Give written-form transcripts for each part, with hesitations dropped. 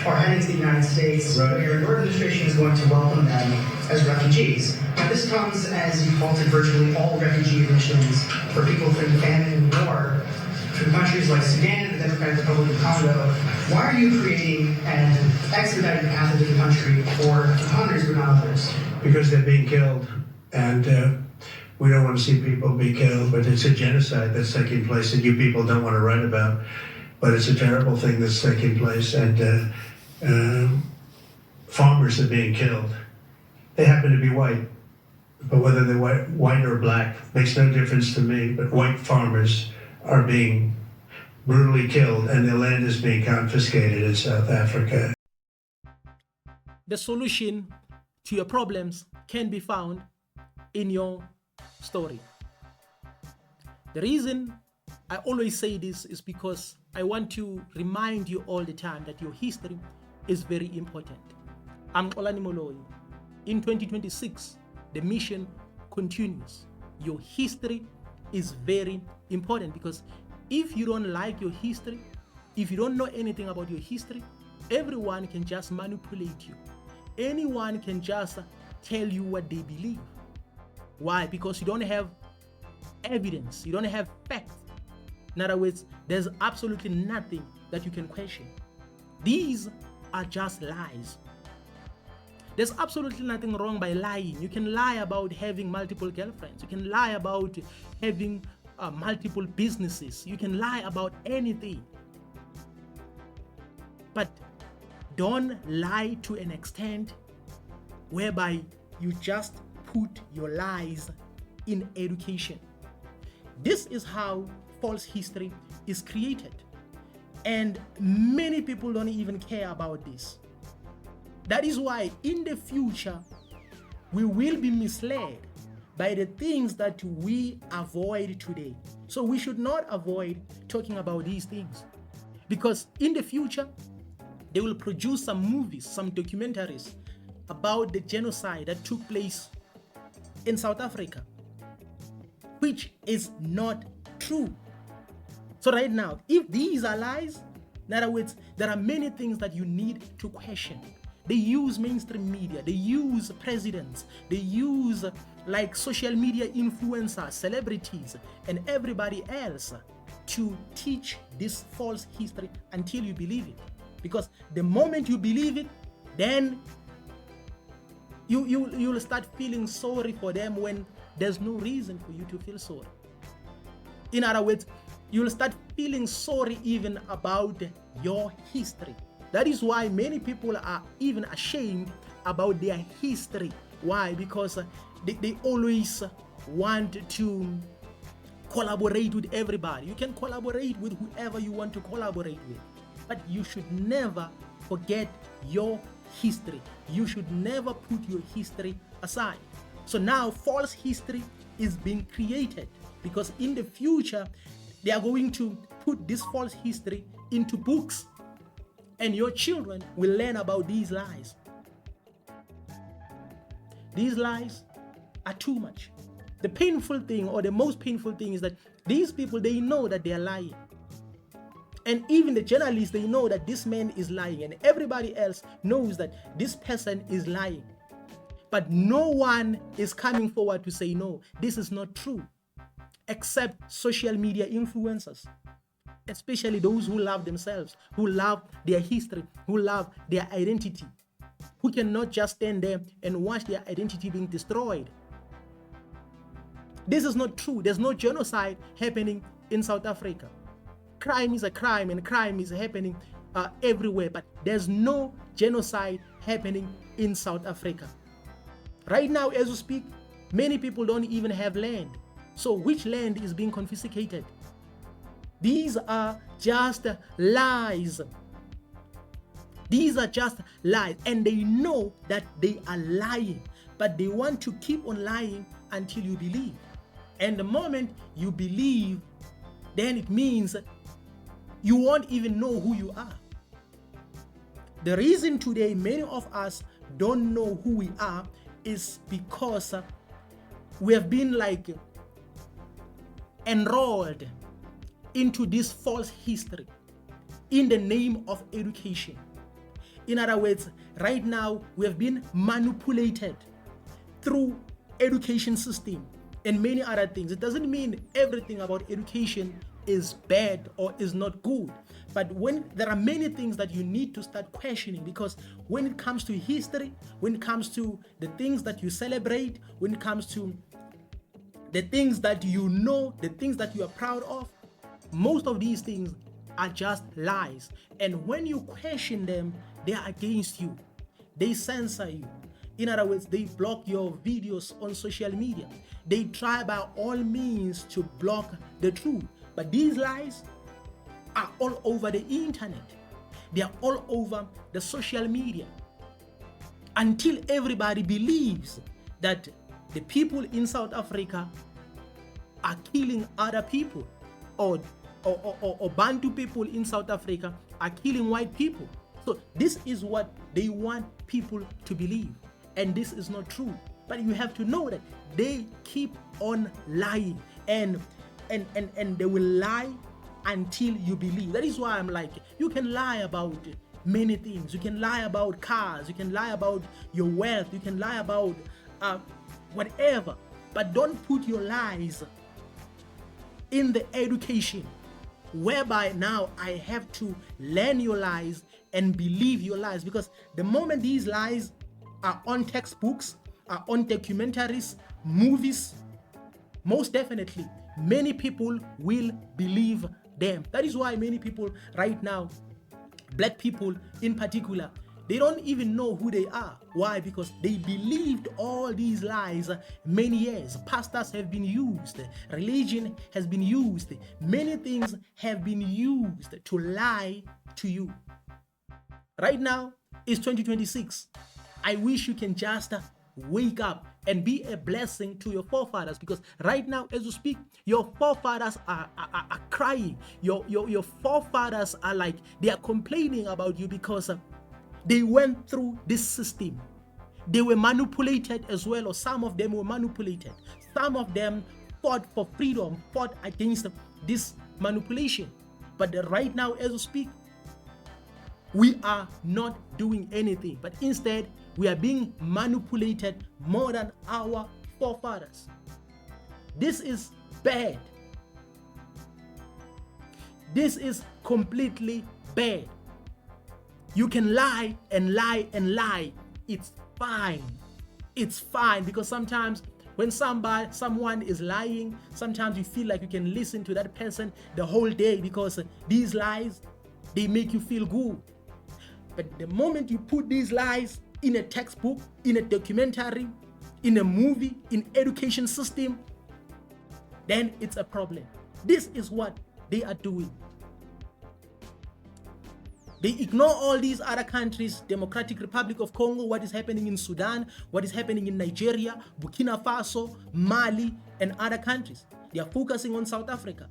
are heading to the United States, Right. where your administration is going to welcome them as refugees. Now, this comes as you halted virtually all refugee admissions for people fleeing famine and war from countries like Sudan and the Democratic Republic of Congo. Why are you creating an expedited path into the country for hundreds but not others? Because they're being killed, and we don't want to see people be killed, but it's a genocide that's taking place that you people don't want to write about, but it's a terrible thing that's taking place, and farmers are being killed. They happen to be white, but whether they're white or black makes no difference to me, but white farmers are being brutally killed, and their land is being confiscated in South Africa. The solution to your problems can be found in your story. The reason I always say this is because I want to remind you all the time that your history is very important. I'm Olani Moloi. In 2026, the mission continues. Your history is very important, because if you don't like your history, if you don't know anything about your history, everyone can just manipulate you. Anyone can just tell you what they believe. Why? Because you don't have evidence, you don't have facts. In other words, there's absolutely nothing that you can question. These are just lies. There's absolutely nothing wrong by lying. You can lie about having multiple girlfriends. You can lie about having multiple businesses. You can lie about anything. But don't lie to an extent whereby you just put your lies in education. This is how false history is created. And many people don't even care about this. That is why in the future, we will be misled by the things that we avoid today. So we should not avoid talking about these things, because in the future, they will produce some movies, some documentaries about the genocide that took place in South Africa, which is not true. So right now, if these are lies, in other words, there are many things that you need to question. They use mainstream media, they use presidents, they use like social media influencers, celebrities, and everybody else to teach this false history until you believe it. Because the moment you believe it, then you'll start feeling sorry for them when there's no reason for you to feel sorry. In other words, you'll start feeling sorry even about your history. That is why many people are even ashamed about their history. Why? Because they always want to collaborate with everybody. You can collaborate with whoever you want to collaborate with, but you should never forget your history. You should never put your history aside. So now false history is being created, because in the future, they are going to put this false history into books, and your children will learn about these lies. These lies are too much. The painful thing, or the most painful thing, is that these people, they know that they are lying. And even the journalists, they know that this man is lying, and everybody else knows that this person is lying. But no one is coming forward to say, no, this is not true, except social media influencers, especially those who love themselves, who love their history, who love their identity, who cannot just stand there and watch their identity being destroyed. This is not true. There's no genocide happening in South Africa. Crime is a crime, and crime is happening everywhere, but there's no genocide happening in South Africa. Right now, as we speak, many people don't even have land. So which land is being confiscated? These are just lies. These are just lies, and they know that they are lying, but they want to keep on lying until you believe. And the moment you believe, then it means you won't even know who you are. The reason today many of us don't know who we are is because we have been like enrolled into this false history in the name of education. In other words, right now we have been manipulated through education system and many other things. It doesn't mean everything about education is bad or is not good, but when there are many things that you need to start questioning, because when it comes to history, when it comes to the things that you celebrate, when it comes to the things that you know, the things that you are proud of, most of these things are just lies. And when you question them, they are against you. They censor you. In other words, they block your videos on social media. They try by all means to block the truth. But these lies are all over the internet. They are all over the social media. Until everybody believes that the people in South Africa are killing other people, or Bantu people in South Africa are killing white people. So this is what they want people to believe, and this is not true. But you have to know that they keep on lying, and they will lie until you believe. That is why I'm like, you can lie about many things. You can lie about cars, you can lie about your wealth, you can lie about whatever, but don't put your lies in the education, whereby now I have to learn your lies and believe your lies. Because the moment these lies are on textbooks, are on documentaries, movies, most definitely many people will believe them. That is why many people right now, black people in particular, they don't even know who they are. Why? Because they believed all these lies many years. Pastors have been used, religion has been used, many things have been used to lie to you. Right now is 2026. I wish you can just wake up and be a blessing to your forefathers, because right now as you speak, your forefathers are crying. Your forefathers are like, they are complaining about you because they went through this system. They were manipulated as well, or some of them were manipulated. Some of them fought for freedom, fought against this manipulation. But right now as we speak, we are not doing anything, but instead we are being manipulated more than our forefathers. This is bad. This is completely bad. You can lie and lie and lie. It's fine. It's fine, because sometimes when someone is lying, sometimes you feel like you can listen to that person the whole day, because these lies, they make you feel good. But the moment you put these lies in a textbook, in a documentary, in a movie, in education system, then it's a problem. This is what they are doing. They ignore all these other countries, Democratic Republic of Congo, what is happening in Sudan, what is happening in Nigeria, Burkina Faso, Mali, and other countries. They are focusing on South Africa.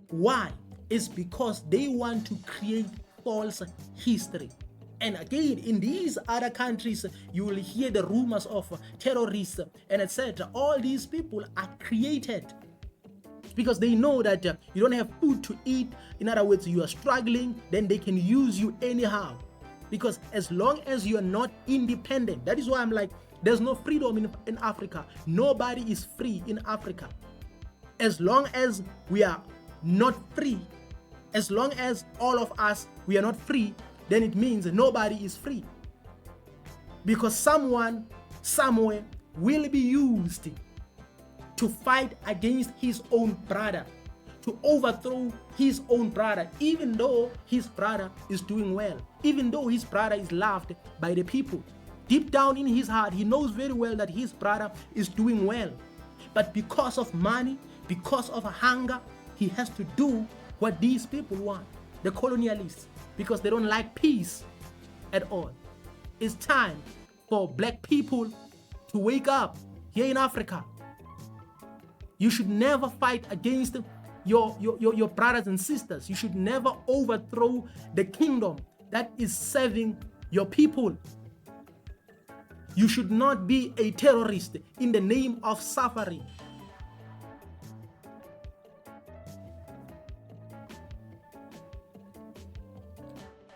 Why? It's because they want to create false history. And again, in these other countries, you will hear the rumors of terrorists and etc. All these people are created because they know that you don't have food to eat. In other words, you are struggling, then they can use you anyhow. Because as long as you are not independent, that is why I'm like, there's no freedom in Africa. Nobody is free in Africa. As long as we are not free, as long as all of us, we are not free, then it means nobody is free. Because someone, somewhere, will be used to fight against his own brother, to overthrow his own brother, even though his brother is doing well, even though his brother is loved by the people. Deep down in his heart, he knows very well that his brother is doing well. But because of money, because of hunger, he has to do what these people want, the colonialists, because they don't like peace at all. It's time for black people to wake up here in Africa. You should never fight against your brothers and sisters. You should never overthrow the kingdom that is serving your people. You should not be a terrorist in the name of suffering.